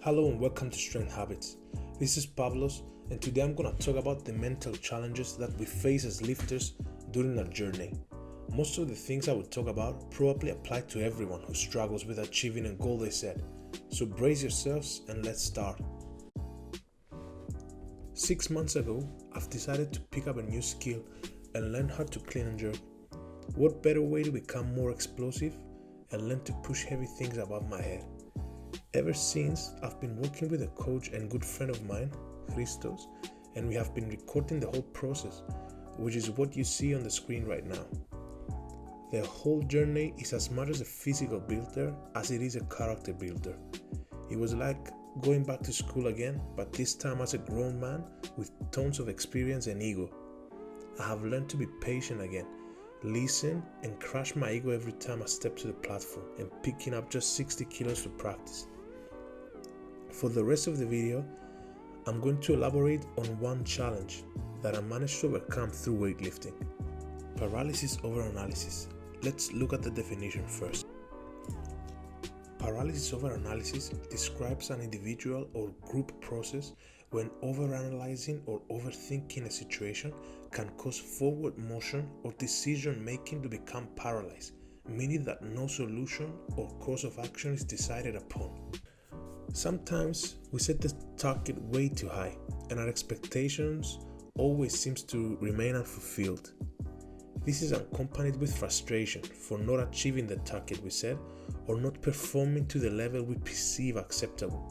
Hello and welcome to Strength Habits. This is Pavlos, and today I'm going to talk about the mental challenges that we face as lifters during our journey. Most of the things I will talk about probably apply to everyone who struggles with achieving a goal they set. So brace yourselves and let's start. 6 months ago, I've decided to pick up a new skill and learn how to clean and jerk. What better way to become more explosive and learn to push heavy things above my head? Ever since, I've been working with a coach and good friend of mine, Christos, and we have been recording the whole process, which is what you see on the screen right now. The whole journey is as much as a physical builder as it is a character builder. It was like going back to school again, but this time as a grown man with tons of experience and ego. I have learned to be patient again, listen and crush my ego every time I step to the platform and picking up just 60 kilos to practice. For the rest of the video, I'm going to elaborate on one challenge that I managed to overcome through weightlifting. Paralysis over analysis. Let's look at the definition first. Paralysis over analysis describes an individual or group process when overanalyzing or overthinking a situation can cause forward motion or decision making to become paralyzed, meaning that no solution or course of action is decided upon. Sometimes we set the target way too high and our expectations always seems to remain unfulfilled. This is accompanied with frustration for not achieving the target we set or not performing to the level we perceive acceptable.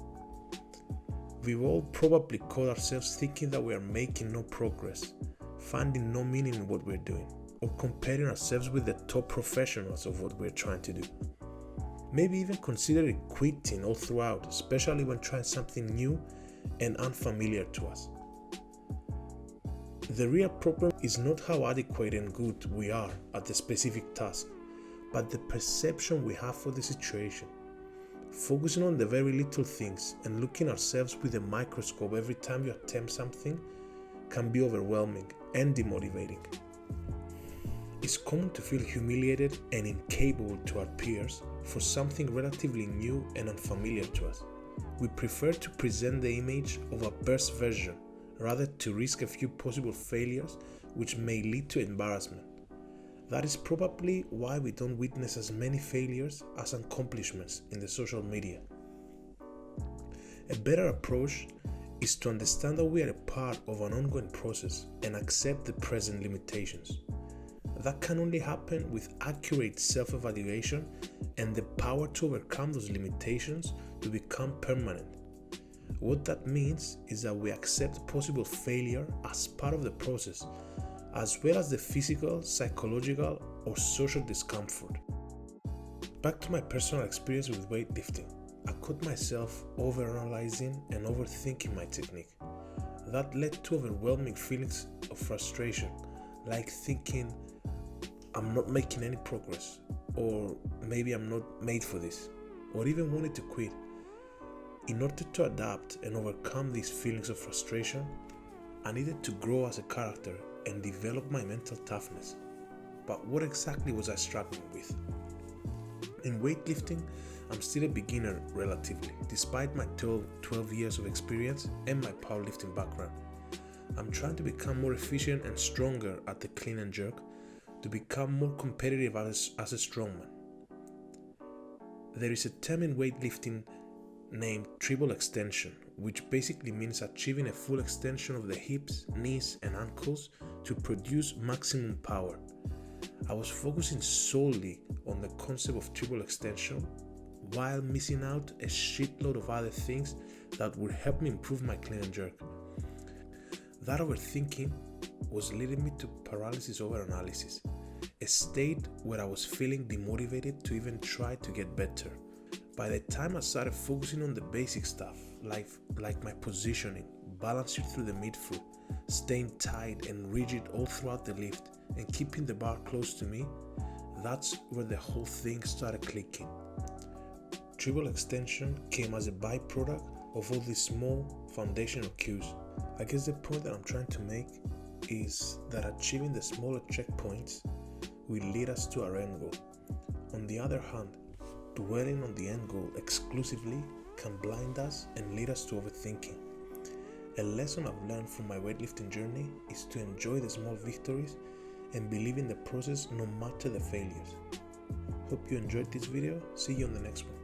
We've all probably caught ourselves thinking that we are making no progress, finding no meaning in what we're doing, or comparing ourselves with the top professionals of what we're trying to do. Maybe even considering quitting all throughout, especially when trying something new and unfamiliar to us. The real problem is not how adequate and good we are at the specific task, but the perception we have for the situation. Focusing on the very little things and looking ourselves with a microscope every time you attempt something can be overwhelming and demotivating. It's common to feel humiliated and incapable to our peers for something relatively new and unfamiliar to us. We prefer to present the image of a best version rather to risk a few possible failures which may lead to embarrassment. That is probably why we don't witness as many failures as accomplishments in the social media. A better approach is to understand that we are a part of an ongoing process and accept the present limitations. That can only happen with accurate self-evaluation and the power to overcome those limitations to become permanent. What that means is that we accept possible failure as part of the process, as well as the physical, psychological, or social discomfort. Back to my personal experience with weightlifting, I caught myself overanalyzing and overthinking my technique. That led to overwhelming feelings of frustration, like thinking I'm not making any progress, or maybe I'm not made for this, or even wanted to quit. In order to adapt and overcome these feelings of frustration, I needed to grow as a character and develop my mental toughness. But what exactly was I struggling with? In weightlifting, I'm still a beginner relatively, despite my 12 years of experience and my powerlifting background. I'm trying to become more efficient and stronger at the clean and jerk to become more competitive as a strongman. There is a term in weightlifting named triple extension, which basically means achieving a full extension of the hips, knees, and ankles to produce maximum power. I was focusing solely on the concept of triple extension while missing out a shitload of other things that would help me improve my clean and jerk. That overthinking was leading me to paralysis over analysis, a state where I was feeling demotivated to even try to get better. By the time I started focusing on the basic stuff, like my positioning, balancing through the midfoot, staying tight and rigid all throughout the lift, and keeping the bar close to me, that's where the whole thing started clicking. Triple extension came as a byproduct of all these small foundational cues. I guess the point that I'm trying to make is that achieving the smaller checkpoints will lead us to our end goal. On the other hand, dwelling on the end goal exclusively can blind us and lead us to overthinking. A lesson I've learned from my weightlifting journey is to enjoy the small victories and believe in the process no matter the failures. Hope you enjoyed this video. See you on the next one.